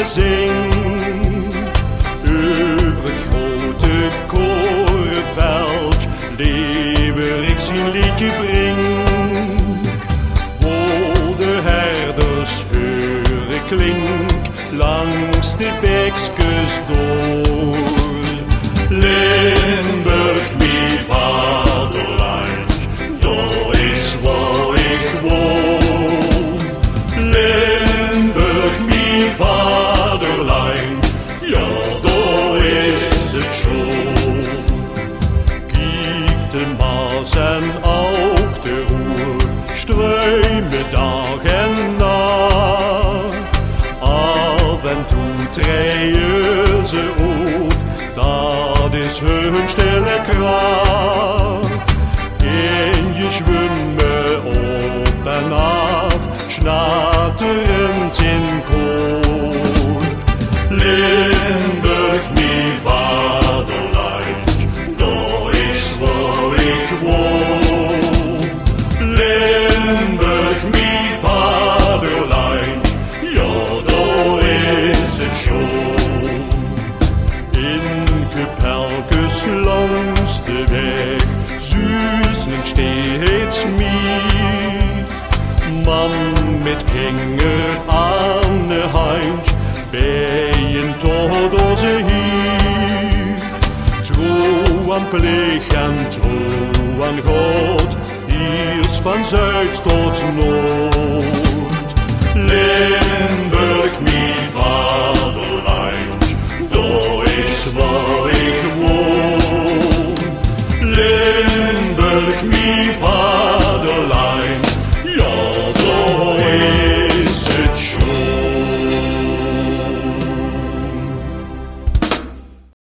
zing. Over het grote korenveld leeuwer ik zijn liedje breng. Wo de herders heuren klink langs de bekskes door. Limburg, mijn vaderland, dat is waar ik woon. Limburg, mijn vaderland, ja, dat is het schon. Kijk de Maas en ook de Ruhr, strömen dag en nacht. Af en toe treien ze op, dat is hun stille kracht. En je zwemmen op en af, snatterend in koor. Limburg, mijn vaderland, dat is waar ik woon. Limburg, mijn vaderland, ja, dat is het schon. In Kapelkes langs de weg zussen steeds meer. Man met kinger aan de hand, bijen tot onze hier. Trouw aan pleeg en trouw aan God, hier is van zuid tot noord.